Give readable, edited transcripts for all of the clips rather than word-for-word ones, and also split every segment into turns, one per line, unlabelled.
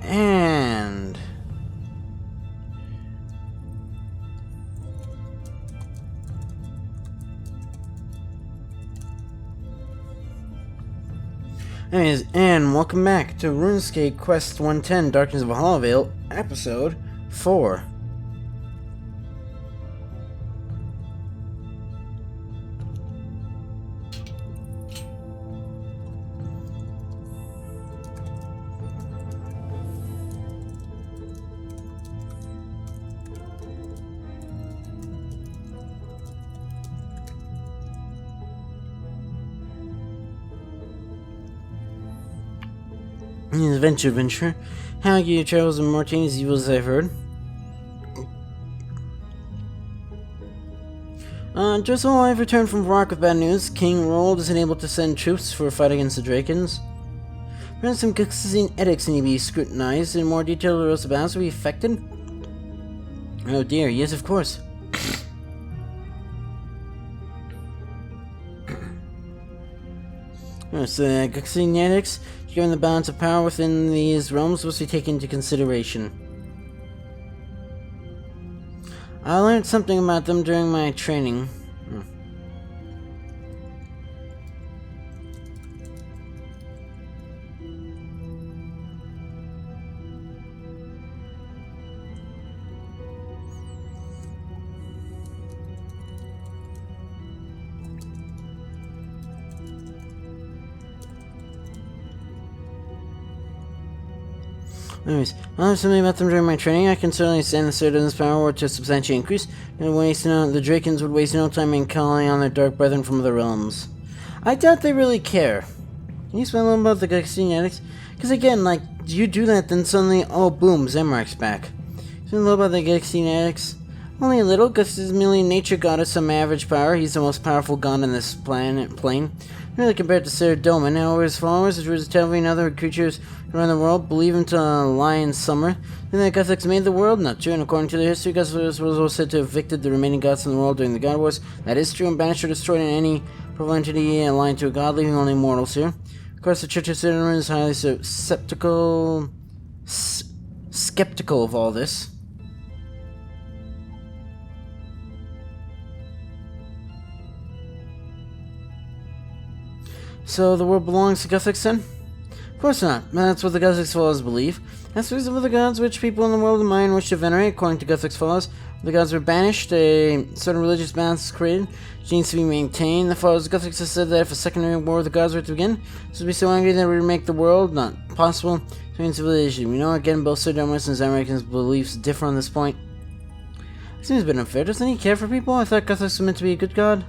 And... anyways, and welcome back to Runescape Quest 110, Darkness of Hallowvale, Episode 4. Adventure. How your travels and Martini's evils I've heard. Just while I've returned from Varrock with bad news, King Rold isn't able to send troops for a fight against the Drakens. Perhaps some Gixine edicts need to be scrutinized in more detail or else the balance will be affected? Oh dear, yes of course. So the Gixine edicts, given the balance of power within these realms, must be taken into consideration. I learned something about them during my training. Anyways, I learned something about them during my training. I can certainly stand the Citadel's power to substantially increase, and the Drakens would waste no time in calling on their dark brethren from other realms. I doubt they really care. Can you explain a little about the Gixine edicts? Because again, like, you do that, then suddenly, oh boom, Zemrak's back. Explain a little about the Gixine edicts? Only a little, because he's merely nature god of some average power. He's the most powerful god on this plane. Really compared to Citadelman, however, his followers, as well as and other creatures around the world, believe him to lie in summer. And that Gothics made the world? Not true, and according to their history, Gothics was said to have evicted the remaining gods in the world during the God Wars. That is true, and banished or destroyed any proper entity aligned to a god, leaving only mortals here. Of course, the Church of Citadelman is highly skeptical of all this. So the world belongs to Gothics then? Of course not. That's what the Gothics followers believe. As for the gods which people in the world of mine wish to venerate, according to Gothics followers, the gods were banished, a certain religious balance is created, which needs to be maintained. The followers of Gothics have said that if a secondary war with the gods were to begin, this would be so angry that we would make the world not possible between civilization. We know again both Citadelman's and Zemrak's beliefs differ on this point. It seems a bit unfair. Doesn't he care for people? I thought Gothics were meant to be a good god.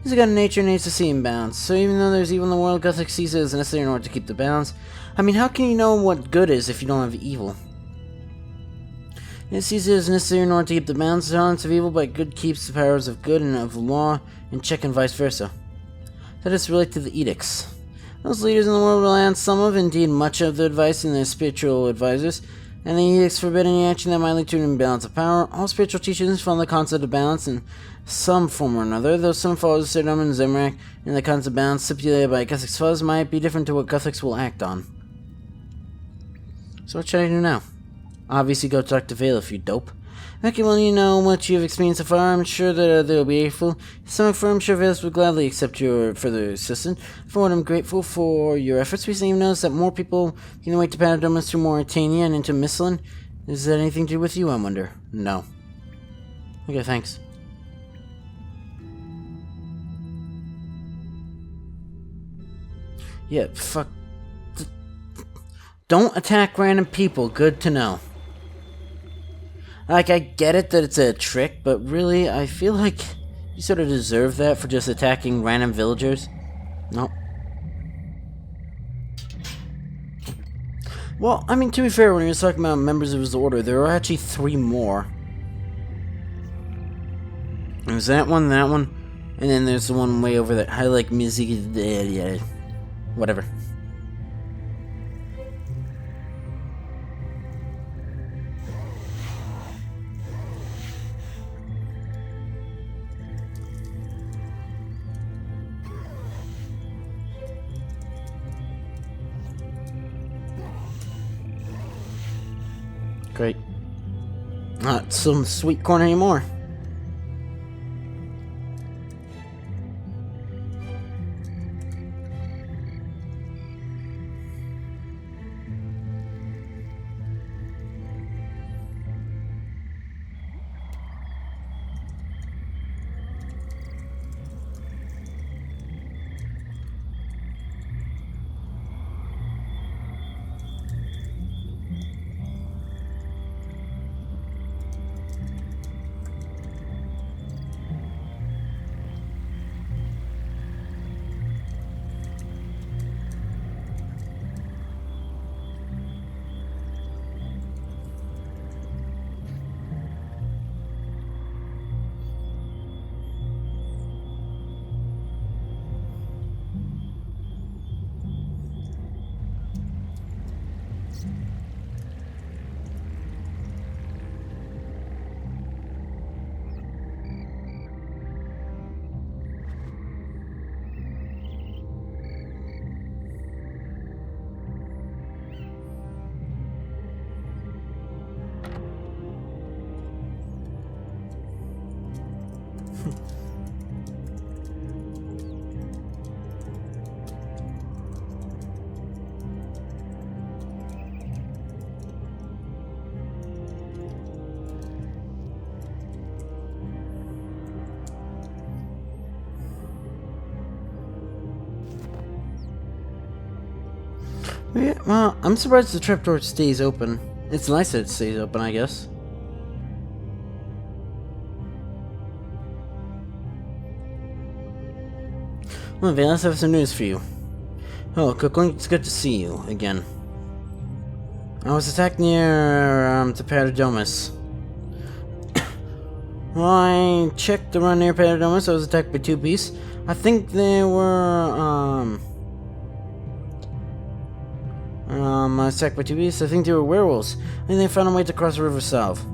He's a god of nature and needs to see him balanced. So even though there's evil in the world, Gothic sees it as necessary in order to keep the balance. I mean, how can you know what good is if you don't have evil? It sees it as necessary in order to keep the balance of evil, but good keeps the powers of good and of law in check and vice versa. That is related to the edicts. Those leaders in the world rely on some of, indeed much of, the advice in their spiritual advisors, and the edicts forbid any action that might lead to an imbalance of power. All spiritual teachings follow the concept of balance in some form or another, though some followers of Citadelman and Zemrak and the concept of balance stipulated by Gothics followers might be different to what Gothics will act on. So what should I do now? Obviously go talk to Vale if you dope. Okay, well, you know what you've experienced so far. I'm sure that they'll be grateful. I'm sure Vale would gladly accept your further assistance. For what I'm grateful for your efforts. Recently you've noticed that more people can away to Patadomus through Mauritania and into Mislan. Is that anything to do with you, I wonder? No. Okay, thanks. Yeah, fuck. Don't attack random people. Good to know. Like, I get it that it's a trick, but really, I feel like you sort of deserve that for just attacking random villagers. No. Well, I mean, to be fair, when he was talking about members of his order, there were actually 3 more. There's that one, and then there's the one way over there. I like music, yeah, whatever. Great. Not some sweet corn anymore. Yeah, well, I'm surprised the trapdoor stays open. It's nice that it stays open, I guess. Well, Vale, let's have some news for you. Oh, Cookling, it's good to see you again. I was attacked near the Paradomus. Well, I checked around near Paradomus. I was attacked by 2 beasts. I think they were I was attacked by 2 beasts. I think they were werewolves. I think they found a way to cross the river south.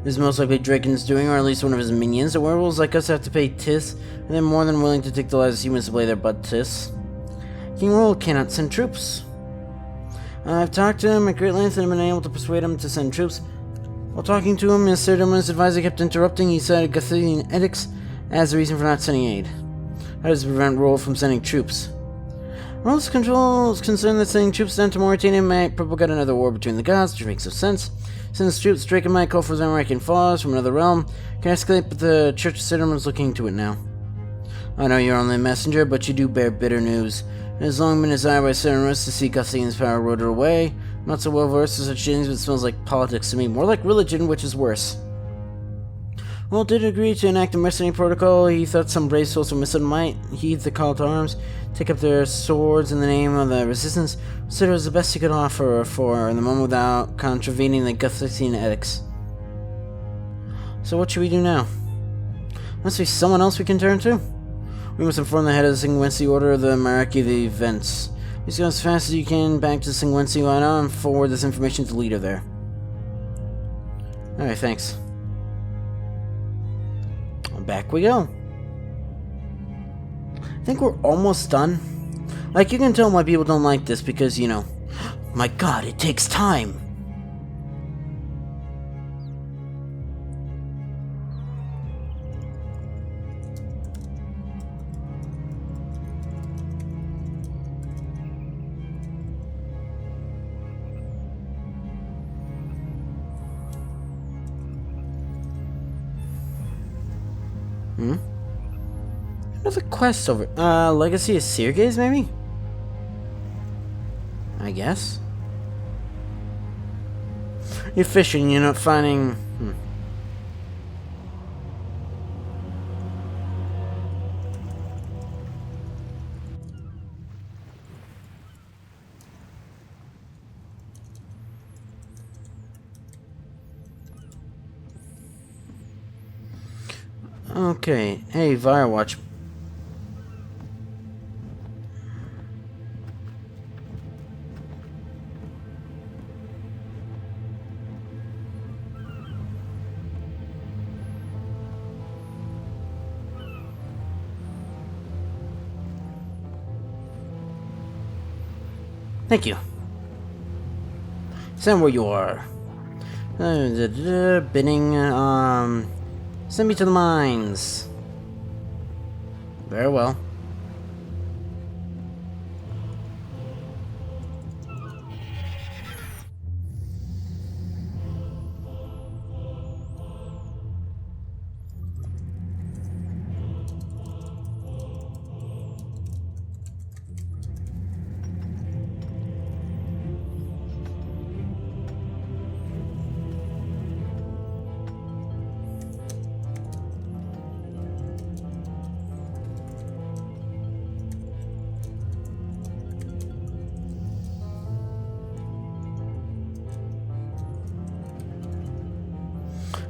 This is most likely Draken's doing, or at least one of his minions. The werewolves like us have to pay Tis, and they're more than willing to take the lives of humans to play their butt Tis. King Roll cannot send troops. I've talked to him at great length and have been able to persuade him to send troops. While talking to him, Mr. Dominus' advisor kept interrupting. He cited Gatholian edicts as the reason for not sending aid. How does it prevent Roll from sending troops? Roll's control is concerned that sending troops down to Mauritania might propagate another war between the gods, which makes no sense. Since troops, Draken might call for Zamorakian followers from another realm. Can escalate, but the Church of Sidon is looking into it now. I know you're only a messenger, but you do bear bitter news. It has long been desired by Serenus to see Gatholian's power eroded away. I'm not so well versed in such things, but it smells like politics to me. More like religion, which is worse. Well, did agree to enact a mercenary protocol. He thought some brave souls from Mississippi might heed the call to arms, take up their swords in the name of the resistance. Said it was the best he could offer for the moment without contravening the Gatholian edicts. So what should we do now? Must be someone else we can turn to? We must inform the head of the Singwensi Order of the hierarchy of the events. Please go as fast as you can back to Singwensi Lino and forward this information to the leader there. Alright, thanks. Back we go. I think we're almost done. Like, you can tell why people don't like this because, you know, my god, it takes time. Another quest over. Legacy of Seergaze, maybe? I guess. You're fishing, you're not finding. Okay. Hey, Firewatch. Thank you. Stand where you are. Bidding, send me to the mines. Very well.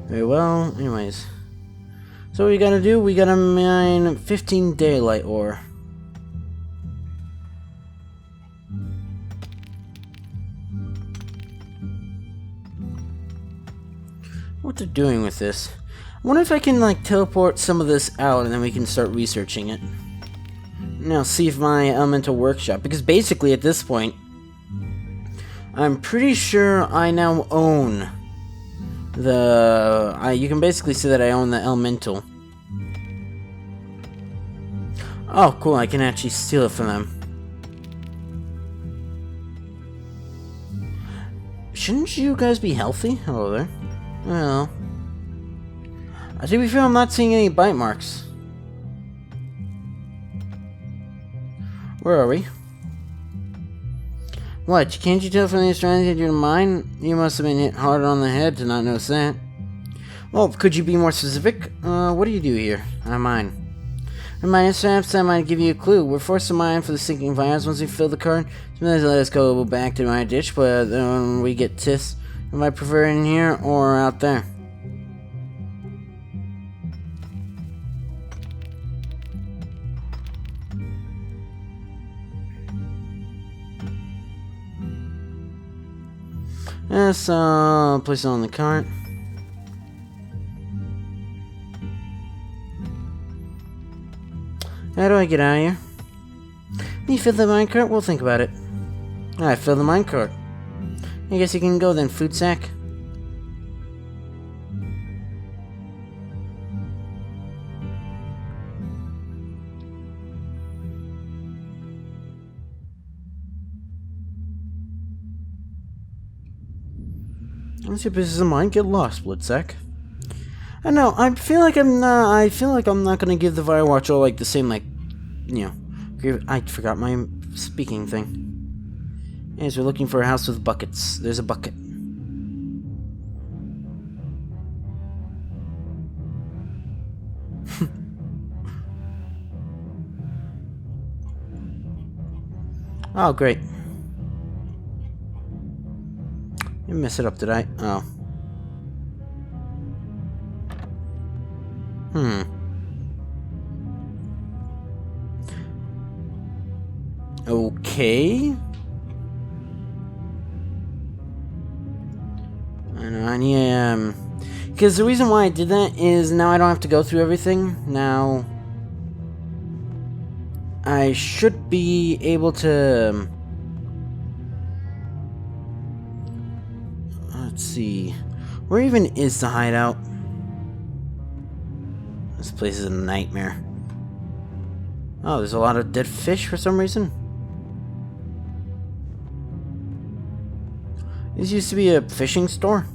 Very well. Anyways. So what we gotta do, we gotta mine 15 daylight ore. What they're doing with this. I wonder if I can like teleport some of this out and then we can start researching it. Now see if my elemental workshop, because basically at this point I'm pretty sure I now own you can basically say that I own the elemental. Oh cool, I can actually steal it from them. Shouldn't you guys be healthy? Hello there. Well, I think we feel I'm not seeing any bite marks. Where are we? What, can't you tell from the strategy due to mine? You must have been hit hard on the head to not notice that. Well, could you be more specific? What do you do here? I mine. I mine, perhaps I might give you a clue. We're forced to mine for the sinking virus. Once we fill the cart, sometimes they let us go back to my ditch, but then we get tiss. Am I prefer in here or out there? Yes, place it on the cart. How do I get out of here? You fill the minecart? We'll think about it. I fill the minecart. I guess you can go then, food sack. Once your business of mine, get lost, blood sack. I know. I feel like I'm not gonna give the Firewatch all like the same like, you know. I forgot my speaking thing. Anyways, we're looking for a house with buckets. There's a bucket. Oh, great. Didn't mess it up, did I? Oh. Okay. I need, because the reason why I did that is now I don't have to go through everything. Now, I should be able to... Let's see. Where even is the hideout? This place is a nightmare. Oh, there's a lot of dead fish for some reason. This used to be a fishing store.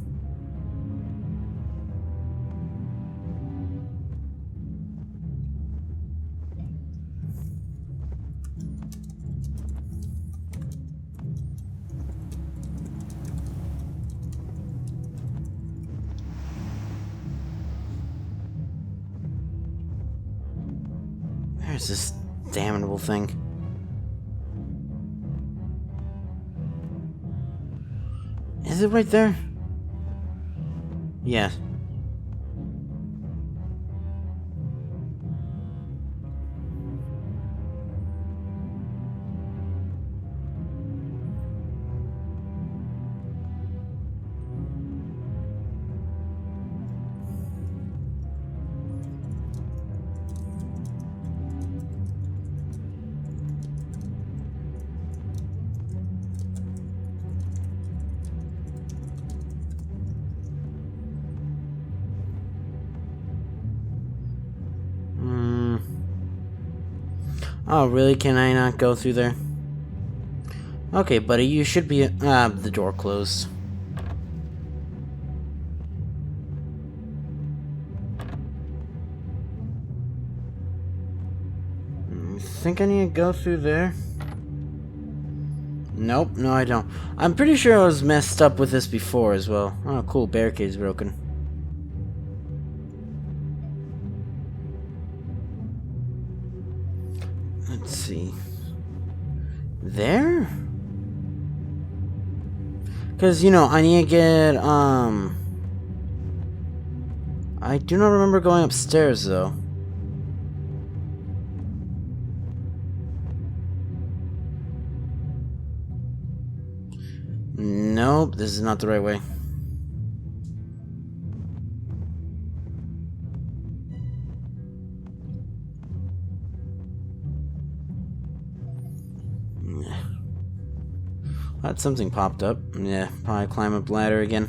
There's this damnable thing. Is it right there? Yeah. Oh, really? Can I not go through there? Okay, buddy, you should be... the door closed. Think I need to go through there? Nope, no I don't. I'm pretty sure I was messed up with this before as well. Oh, cool, barricade's broken. Let's see. There? Because, you know, I need to get, I do not remember going upstairs, though. Nope, this is not the right way. Glad something popped up. Yeah, probably climb up ladder again.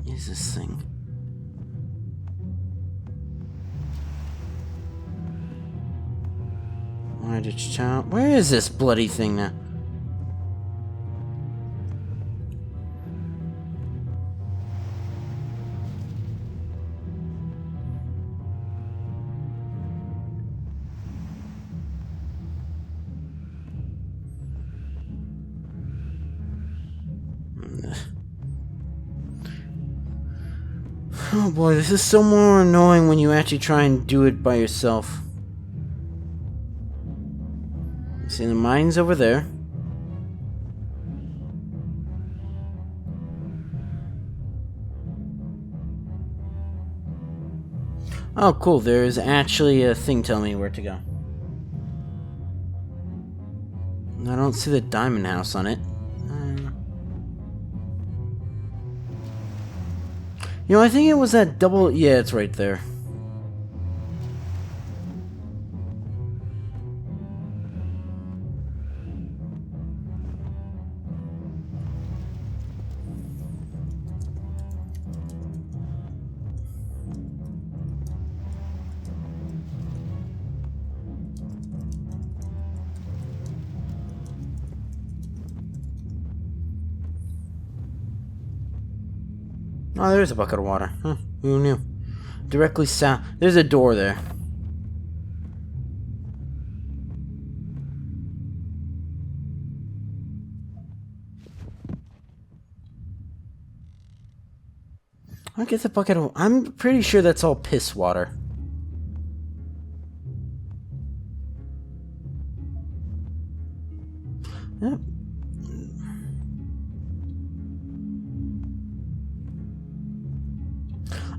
What is this thing? Where is this bloody thing now? Oh boy, this is so more annoying when you actually try and do it by yourself. See, the mine's over there. Oh, cool. There's actually a thing telling me where to go. I don't see the diamond house on it. You know, I think it was that double... Yeah, it's right there. Oh, there's a bucket of water. Huh, who knew? Directly south. There's a door there. I get the bucket of... I'm pretty sure that's all piss water. Yep.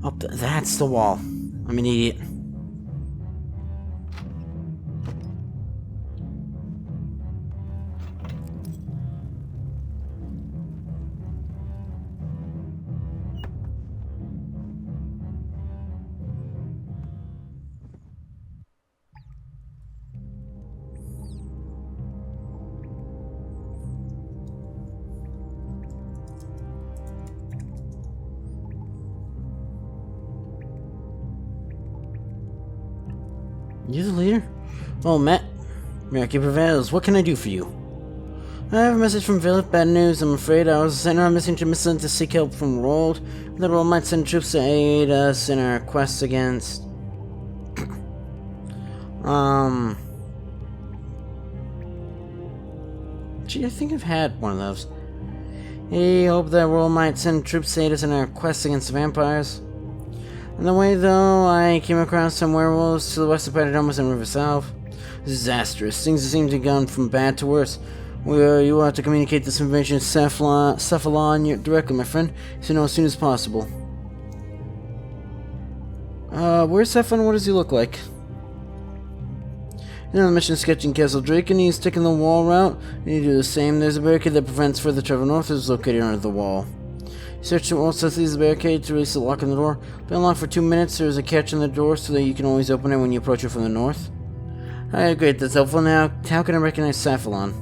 Oh, that's the wall. I'm an idiot. You the leader? Oh, Matt. Miracle prevails. What can I do for you? I have a message from Philip. Bad news. I'm afraid I was sent on a mission to Missland to seek help from the world. The world might send troops to aid us in our quest against... Gee, I think I've had one of those. Hey, hope the world might send troops to aid us in our quest against the vampires. On the way, though, I came across some werewolves to the west of Patadomus and River South. Disastrous. Things seem to have gone from bad to worse. You will have to communicate this information to Cephalon directly, my friend, so you know as soon as possible. Where's Cephalon? What does he look like? You know, the mission sketching Castle Drake, and he's taking the wall route. You do the same. There's a barricade that prevents further travel north. It's located under the wall. Search the wall southeast of the barricade to release the lock on the door. Been unlocked for 2 minutes. There's a catch on the door so that you can always open it when you approach it from the north. Alright, great. That's helpful. Now, how can I recognize Cephalon?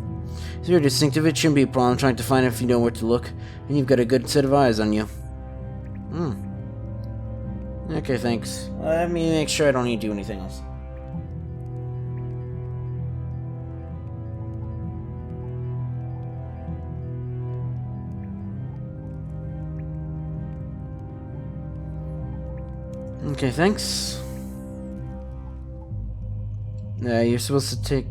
It's very distinctive. It shouldn't be a problem trying to find it if you know where to look. And you've got a good set of eyes on you. Okay, thanks. Let me make sure I don't need to do anything else. Okay, thanks. Yeah, you're supposed to take...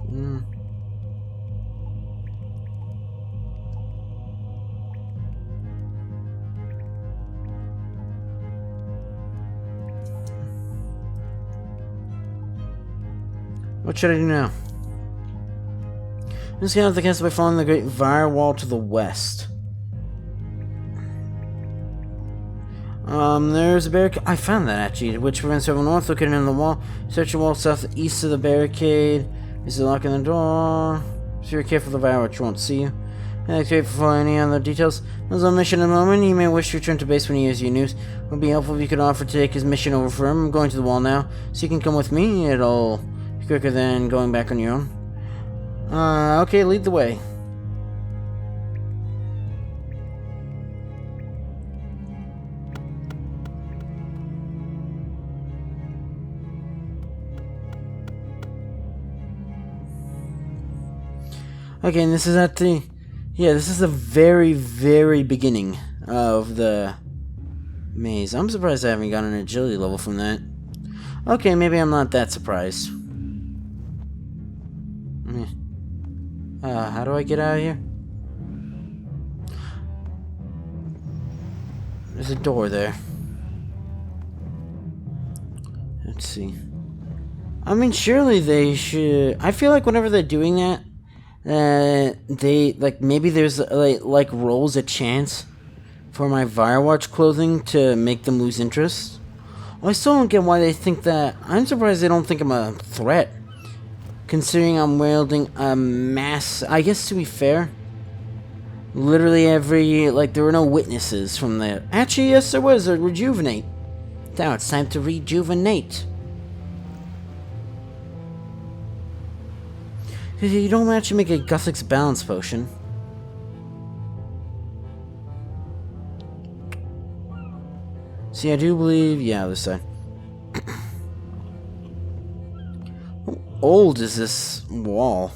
What should I do now? Just get out of the castle by following the great firewall to the west. There's a barricade. I found that actually, which prevents travel north. Located in the wall. Search the wall southeast of the barricade. Is the lock in the door? If you're careful, the firewatch won't see you. Activate for any other details. There's a mission in a moment. You may wish to return to base when he hears your news. It would be helpful if you could offer to take his mission over for him. I'm going to the wall now, so you can come with me. It'll be quicker than going back on your own. Okay, lead the way. Okay, and this is at the... Yeah, this is the very, very beginning of the maze. I'm surprised I haven't gotten an agility level from that. Okay, maybe I'm not that surprised. How do I get out of here? There's a door there. Let's see. I mean, surely they should... I feel like whenever they're doing that, they, like, maybe there's, like rolls a chance for my Firewatch clothing to make them lose interest. Well, I still don't get why they think that. I'm surprised they don't think I'm a threat, considering I'm wielding a mass. I guess, to be fair, literally every, like, there were no witnesses from the... Actually, yes, there was a rejuvenate. Now it's time to rejuvenate. You don't actually make a Guthix balance potion. See, I do believe... Yeah, this side. How old is this wall?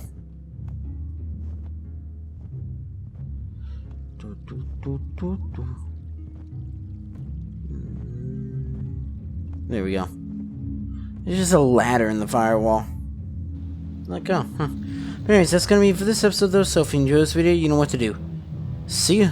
There we go. There's just a ladder in the firewall. Let go, huh? Anyways, that's gonna be it for this episode though, so if you enjoyed this video, you know what to do. See ya!